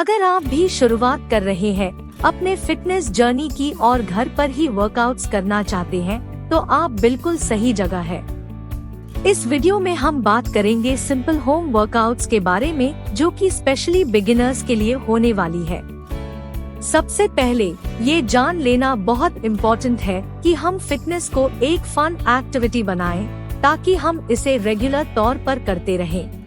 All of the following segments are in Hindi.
अगर आप भी शुरुआत कर रहे हैं अपने फिटनेस जर्नी की और घर पर ही वर्कआउट्स करना चाहते हैं, तो आप बिल्कुल सही जगह है। इस वीडियो में हम बात करेंगे सिंपल होम वर्कआउट्स के बारे में, जो कि स्पेशली बिगिनर्स के लिए होने वाली है। सबसे पहले ये जान लेना बहुत इम्पोर्टेंट है कि हम फिटनेस को एक फन एक्टिविटी बनाएं, ताकि हम इसे रेगुलर तौर पर करते रहें।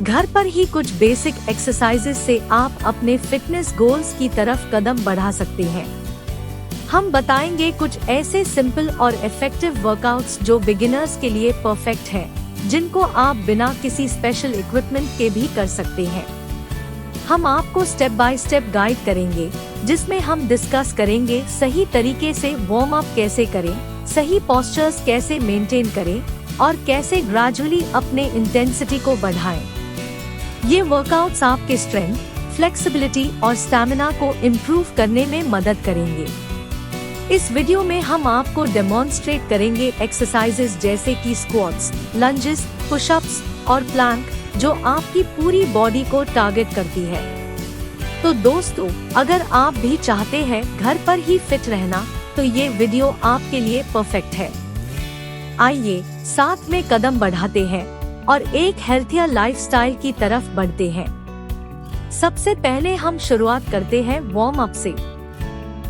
घर पर ही कुछ बेसिक एक्सरसाइजेस से आप अपने फिटनेस गोल्स की तरफ कदम बढ़ा सकते हैं। हम बताएंगे कुछ ऐसे सिंपल और इफेक्टिव वर्कआउट्स जो बिगिनर्स के लिए परफेक्ट हैं, जिनको आप बिना किसी स्पेशल इक्विपमेंट के भी कर सकते हैं। हम आपको स्टेप बाय स्टेप गाइड करेंगे, जिसमें हम डिस्कस करेंगे सही तरीके से वार्म अप कैसे करें, सही पोस्चर्स कैसे मेंटेन करें और कैसे ग्रेजुअली अपने इंटेंसिटी को बढ़ाएं। ये वर्कआउट्स आपके स्ट्रेंथ, फ्लेक्सिबिलिटी और स्टैमिना को इम्प्रूव करने में मदद करेंगे। इस वीडियो में हम आपको डेमोन्स्ट्रेट करेंगे एक्सरसाइजेस जैसे कि स्क्वाट्स, लंजेस, पुशअप्स और प्लैंक, जो आपकी पूरी बॉडी को टारगेट करती है। तो दोस्तों, अगर आप भी चाहते हैं घर पर ही फिट रहना, तो ये वीडियो आपके लिए परफेक्ट है। आइए साथ में कदम बढ़ाते हैं और एक हेल्थियर लाइफस्टाइल की तरफ बढ़ते हैं। सबसे पहले हम शुरुआत करते हैं वार्म अप से।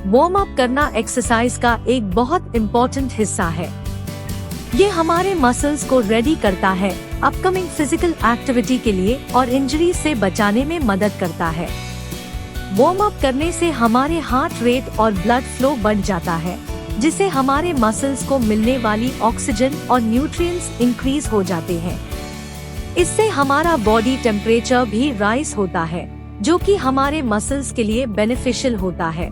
वार्म अप करना एक्सरसाइज का एक बहुत इम्पोर्टेंट हिस्सा है। ये हमारे मसल्स को रेडी करता है अपकमिंग फिजिकल एक्टिविटी के लिए और इंजरी से बचाने में मदद करता है। वार्म अप करने से हमारे हार्ट रेट और ब्लड फ्लो बढ़ जाता है, जिससे हमारे मसल्स को मिलने वाली ऑक्सीजन और न्यूट्रिएंट्स इंक्रीज हो जाते हैं। इससे हमारा बॉडी टेम्परेचर भी राइज होता है, जो कि हमारे मसल्स के लिए बेनिफिशियल होता है।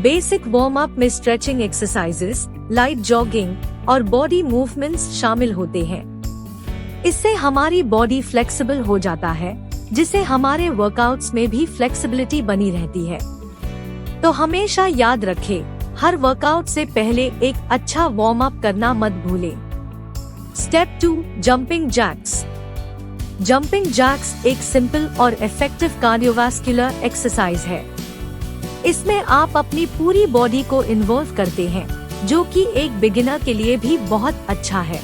बेसिक वार्म अप में स्ट्रेचिंग एक्सरसाइजेस, लाइट जॉगिंग और बॉडी मूवमेंट्स शामिल होते हैं। इससे हमारी बॉडी फ्लेक्सिबल हो जाता है, जिससे हमारे वर्कआउट्स में भी फ्लेक्सिबिलिटी बनी रहती है। तो हमेशा याद रखें, हर वर्कआउट से पहले एक अच्छा वार्म अप करना मत भूलें। Step 2, jumping jacks. Jumping jacks एक सिंपल और इफेक्टिव कार्डियोवास्कुलर एक्सरसाइज है। इसमें आप अपनी पूरी बॉडी को इन्वॉल्व करते हैं, जो कि एक बिगिनर के लिए भी बहुत अच्छा है।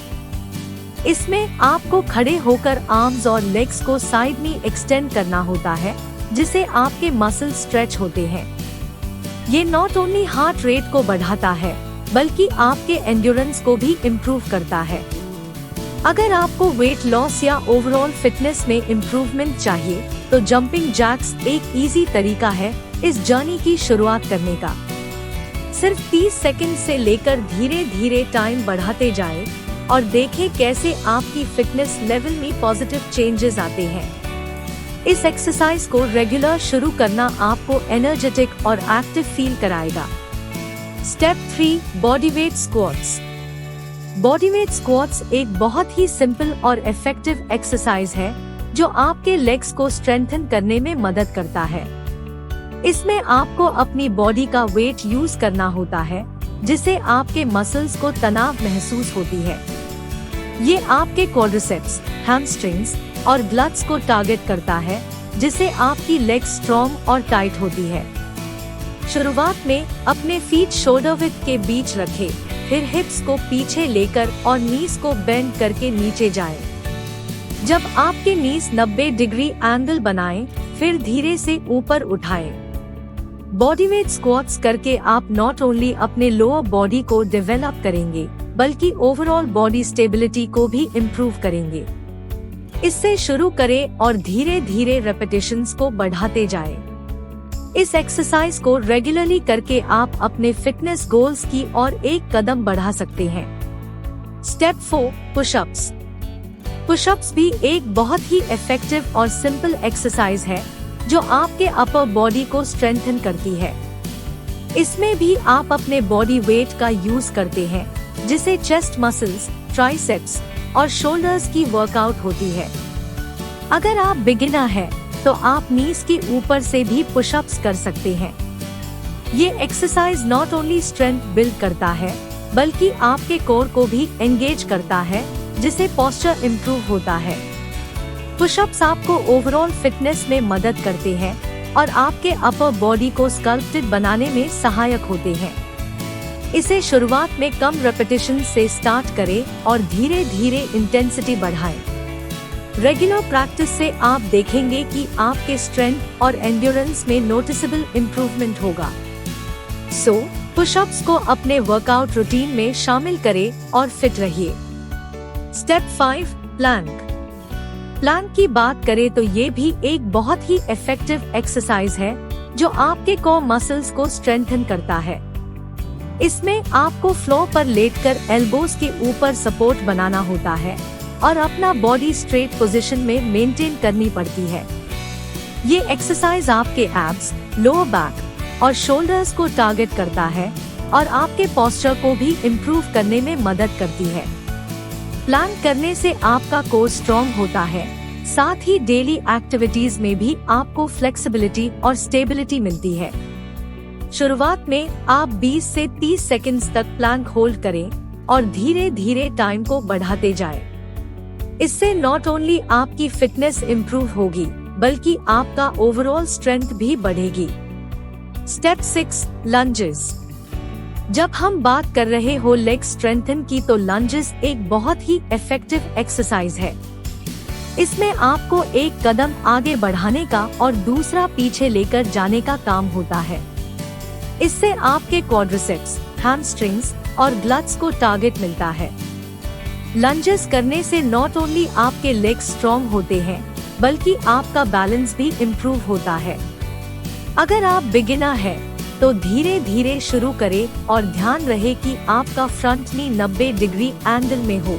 इसमें आपको खड़े होकर आर्म्स और लेग्स को साइड में एक्सटेंड करना होता है, जिससे आपके मसल स्ट्रेच होते हैं। ये नॉट ओनली हार्ट रेट को बढ़ाता है, बल्कि आपके एंड्योरेंस को भी इम्प्रूव करता है। अगर आपको वेट लॉस या ओवरऑल फिटनेस में इम्प्रूवमेंट चाहिए, तो जंपिंग जैक्स एक इजी तरीका है इस जर्नी की शुरुआत करने का। सिर्फ 30 सेकंड से लेकर धीरे धीरे टाइम बढ़ाते जाएं और देखें कैसे आपकी फिटनेस लेवल में पॉजिटिव चेंजेस आते हैं। इस एक्सरसाइज को रेगुलर शुरू करना आपको एनर्जेटिक और एक्टिव फील कराएगा। Step 3, body weight squats. Body weight squats एक बहुत ही सिंपल और इफेक्टिव एक्सरसाइज है, जो आपके लेग्स को स्ट्रेंथन करने में मदद करता है। इसमें आपको अपनी बॉडी का वेट यूज करना होता है, जिससे आपके मसल्स को तनाव महसूस होती है। ये आपके क्वाड्रिसेप्स, हैमस्ट्रिंग्स और ग्लट्स को टारगेट करता है, जिससे आपकी लेग्स स्ट्रॉन्ग और टाइट होती है। शुरुआत में अपने फीट शोल्डर विड्थ के बीच रखें, फिर हिप्स को पीछे लेकर और नीज को बेंड करके नीचे जाएं। जब आपके नीज 90 डिग्री एंगल बनाएं, फिर धीरे से ऊपर उठाएं। बॉडी वेट स्क्वाट्स करके आप नॉट ओनली अपने लोअर बॉडी को डेवलप करेंगे, बल्कि ओवरऑल बॉडी स्टेबिलिटी को भी इम्प्रूव करेंगे। इससे शुरू करें और धीरे धीरे रेपिटेशंस को बढ़ाते जाएं। इस एक्सरसाइज को रेगुलरली करके आप अपने फिटनेस गोल्स की ओर एक कदम बढ़ा सकते हैं। Step 4, pushups. पुशअप्स भी एक बहुत ही इफेक्टिव और सिंपल एक्सरसाइज है, जो आपके अपर बॉडी को स्ट्रेंथन करती है। इसमें भी आप अपने बॉडी वेट का यूज करते हैं, जिसे चेस्ट मसल्स, ट्राइसेप्स और शोल्डर्स की वर्कआउट होती है। अगर आप बिगिनर हैं, तो आप नीज के ऊपर से भी पुशअप्स कर सकते हैं। ये exercise not only strength build करता है, बल्कि आपके कोर को भी एंगेज करता है, जिससे पोस्चर इम्प्रूव होता है। पुशअप्स आपको ओवरऑल फिटनेस में मदद करते हैं और आपके अपर बॉडी को स्कल्प्टेड बनाने में सहायक होते हैं। इसे शुरुआत में कम रेपिटेशन से स्टार्ट करें और धीरे धीरे इंटेंसिटी बढ़ाएं। रेगुलर प्रैक्टिस से आप देखेंगे कि आपके स्ट्रेंथ और एंड्योरेंस में नोटिसेबल इम्प्रूवमेंट होगा। पुशअप्स को अपने वर्कआउट रूटीन में शामिल करें और फिट रहिए। Step 5, Planck. प्लैंक की बात करें तो ये भी एक बहुत ही इफेक्टिव एक्सरसाइज है जो आपके कोर मसल्स को स्ट्रेंथन करता है। इसमें आपको फ्लोर पर लेटकर एल्बोज के ऊपर सपोर्ट बनाना होता है और अपना बॉडी स्ट्रेट पोजीशन में मेंटेन करनी पड़ती है। ये एक्सरसाइज आपके एब्स, लोअर बैक और शोल्डर्स को टारगेट करता है और आपके पोस्चर को भी इम्प्रूव करने में मदद करती है। प्लैंक करने से आपका कोर स्ट्रॉन्ग होता है, साथ ही डेली एक्टिविटीज में भी आपको फ्लेक्सिबिलिटी और स्टेबिलिटी मिलती है। शुरुआत में आप 20 से 30 सेकंड्स तक प्लैंक होल्ड करें और धीरे धीरे टाइम को बढ़ाते जाएं। इससे नॉट ओनली आपकी फिटनेस इम्प्रूव होगी बल्कि आपका ओवरऑल स्ट्रेंथ भी बढ़ेगी। Step 6, lunges. जब हम बात कर रहे हो लेग स्ट्रेंथन की तो लंजेस एक बहुत ही इफेक्टिव एक्सरसाइज है। इसमें आपको एक कदम आगे बढ़ाने का और दूसरा पीछे लेकर जाने का काम होता है। इससे आपके क्वाड्रिसेप्स, हैमस्ट्रिंग्स और ग्लट्स को टारगेट मिलता है। लंजेस करने से नॉट ओनली आपके लेग्स स्ट्रॉन्ग होते हैं बल्कि आपका बैलेंस भी इम्प्रूव होता है। अगर आप बिगिनर हैं तो धीरे धीरे शुरू करें और ध्यान रहे कि आपका फ्रंट नी 90 डिग्री एंगल में हो।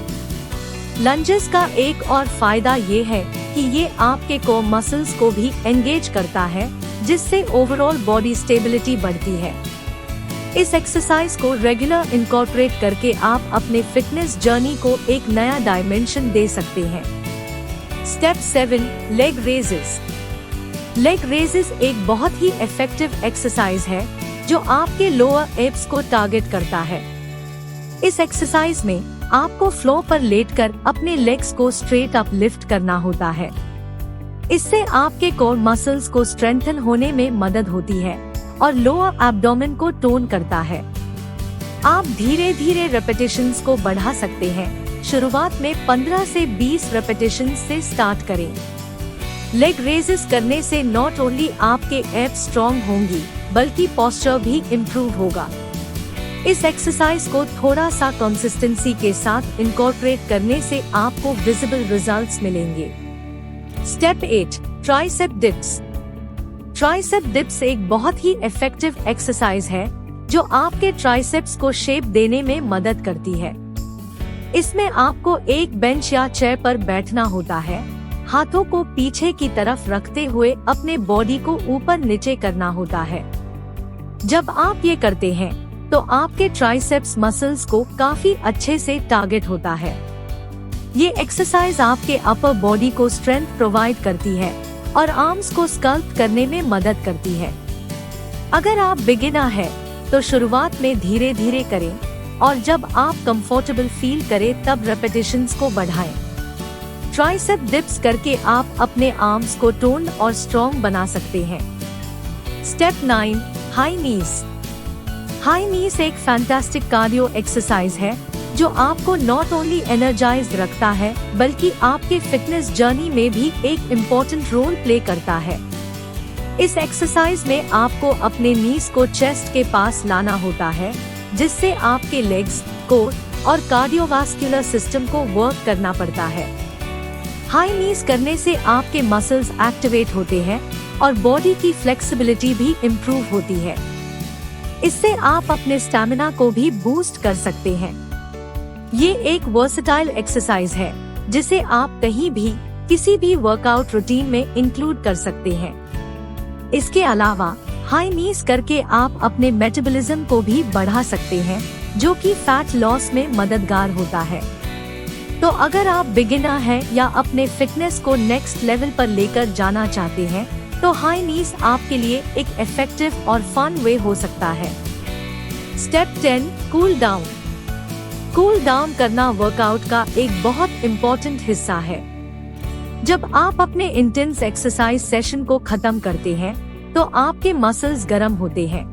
लंजेस का एक और फायदा ये है कि ये आपके कोर मसल्स को भी एंगेज करता है, जिससे ओवरऑल बॉडी स्टेबिलिटी बढ़ती है। इस एक्सरसाइज को रेगुलर इनकॉर्पोरेट करके आप अपने फिटनेस जर्नी को एक नया डायमेंशन दे सकते हैं। Step 7, leg raises. Leg raises एक बहुत ही इफेक्टिव एक्सरसाइज है जो आपके लोअर एब्स को टारगेट करता है। इस एक्सरसाइज में आपको फ्लोर पर लेटकर अपने लेग्स को स्ट्रेट अप लिफ्ट करना होता है। इससे आपके कोर मसल्स को स्ट्रेंथन होने में मदद होती है और लोअर एब्डोमेन को टोन करता है। आप धीरे धीरे रेपिटेशंस को बढ़ा सकते हैं। शुरुआत में 15 से 20 रेपिटेशंस से स्टार्ट करें। लेग रेजेस करने से नॉट ओनली आपके एब्स स्ट्रॉन्ग होंगी बल्कि पोस्चर भी इम्प्रूव होगा। इस एक्सरसाइज को थोड़ा सा कंसिस्टेंसी के साथ इनकॉर्पोरेट करने से आपको विजिबल रिजल्ट्स मिलेंगे। Step 8, tricep dips. Tricep dips एक बहुत ही इफेक्टिव एक्सरसाइज है जो आपके ट्राइसेप्स को शेप देने में मदद करती है। इसमें आपको एक बेंच या चेयर पर बैठना होता है, हाथों को पीछे की तरफ रखते हुए अपने बॉडी को ऊपर नीचे करना होता है। जब आप ये करते हैं तो आपके ट्राइसेप्स मसल्स को काफी अच्छे से टारगेट होता है। ये एक्सरसाइज आपके अपर बॉडी को स्ट्रेंथ प्रोवाइड करती है और आर्म्स को स्कल्प करने में मदद करती है। अगर आप बिगिनर हैं तो शुरुआत में धीरे धीरे करें और जब आप कंफर्टेबल फील करें तब रेपिटेशंस को बढ़ाएं। ट्राइसेप डिप्स करके आप अपने आर्म्स को टोन और स्ट्रॉन्ग बना सकते हैं। स्टेप 9, हाई नीज। हाई नीज एक फैंटास्टिक कार्डियो एक्सरसाइज है जो आपको नॉट ओनली एनर्जाइज्ड रखता है बल्कि आपके फिटनेस जर्नी में भी एक इम्पोर्टेंट रोल प्ले करता है। इस एक्सरसाइज में आपको अपने नीज को चेस्ट के पास लाना होता है, जिससे आपके लेग्स, कोर और कार्डियोवास्कुलर सिस्टम को वर्क करना पड़ता है। हाई नीज करने से आपके मसल्स एक्टिवेट होते हैं और बॉडी की फ्लेक्सिबिलिटी भी इम्प्रूव होती है। इससे आप अपने स्टैमिना को भी बूस्ट कर सकते हैं। ये एक वर्सेटाइल एक्सरसाइज है जिसे आप कहीं भी किसी भी वर्कआउट रूटीन में इंक्लूड कर सकते हैं। इसके अलावा हाई नीज करके आप अपने मेटाबॉलिज्म को भी बढ़ा सकते हैं, जो कि फैट लॉस में मददगार होता है। तो अगर आप बिगिनर हैं या अपने फिटनेस को नेक्स्ट लेवल पर लेकर जाना चाहते हैं तो हाई नीज आपके लिए एक इफेक्टिव और फन वे हो सकता है। Step 10, cool down. Cool down करना वर्कआउट का एक बहुत इम्पोर्टेंट हिस्सा है। जब आप अपने इंटेंस एक्सरसाइज सेशन को खत्म करते हैं तो आपके मसल्स गर्म होते हैं।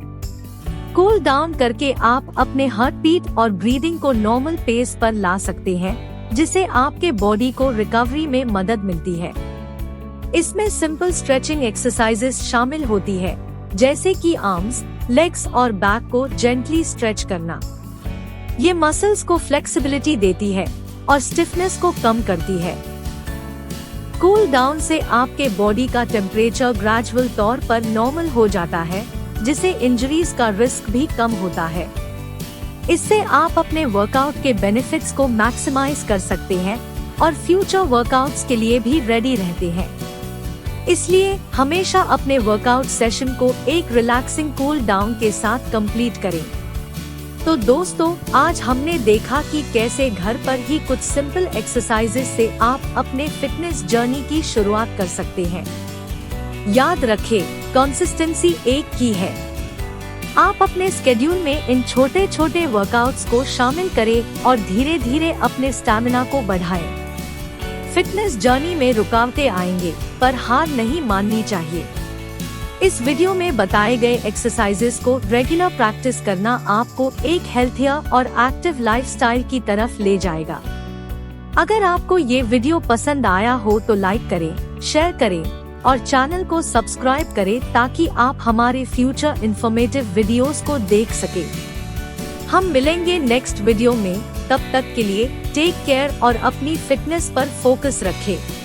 कूल डाउन करके आप अपने हार्ट बीट और ब्रीदिंग को नॉर्मल पेस पर ला सकते हैं, जिससे आपके बॉडी को रिकवरी में मदद मिलती है। इसमें सिंपल स्ट्रेचिंग एक्सरसाइजेस शामिल होती है, जैसे कि आर्म्स, लेग्स और बैक को जेंटली स्ट्रेच करना। ये मसल्स को फ्लेक्सिबिलिटी देती है और स्टिफनेस को कम करती है। कूल डाउन से आपके बॉडी का टेम्परेचर ग्रेजुअल तौर पर नॉर्मल हो जाता है, जिससे इंजरीज का रिस्क भी कम होता है। इससे आप अपने वर्कआउट के बेनिफिट्स को मैक्सिमाइज कर सकते हैं और फ्यूचर वर्कआउट्स के लिए भी रेडी रहते हैं। इसलिए हमेशा अपने वर्कआउट सेशन को एक रिलैक्सिंग कूल डाउन के साथ कंप्लीट करें। तो दोस्तों, आज हमने देखा कि कैसे घर पर ही कुछ सिंपल एक्सरसाइजेस से आप अपने फिटनेस जर्नी की शुरुआत कर सकते हैं। याद रखें, कंसिस्टेंसी एक की है। आप अपने स्केड्यूल में इन छोटे छोटे वर्कआउट्स को शामिल करें और धीरे धीरे अपने स्टैमिना को बढ़ाएं। फिटनेस जर्नी में रुकावटें आएंगे, पर हार नहीं माननी चाहिए। इस वीडियो में बताए गए एक्सरसाइजेस को रेगुलर प्रैक्टिस करना आपको एक हेल्थियर और एक्टिव लाइफस्टाइल की तरफ ले जाएगा। अगर आपको ये वीडियो पसंद आया हो तो लाइक करें, शेयर करें और चैनल को सब्सक्राइब करें ताकि आप हमारे फ्यूचर इंफॉर्मेटिव वीडियोस को देख सकें। हम मिलेंगे नेक्स्ट वीडियो में, तब तक के लिए टेक केयर और अपनी फिटनेस पर फोकस रखें।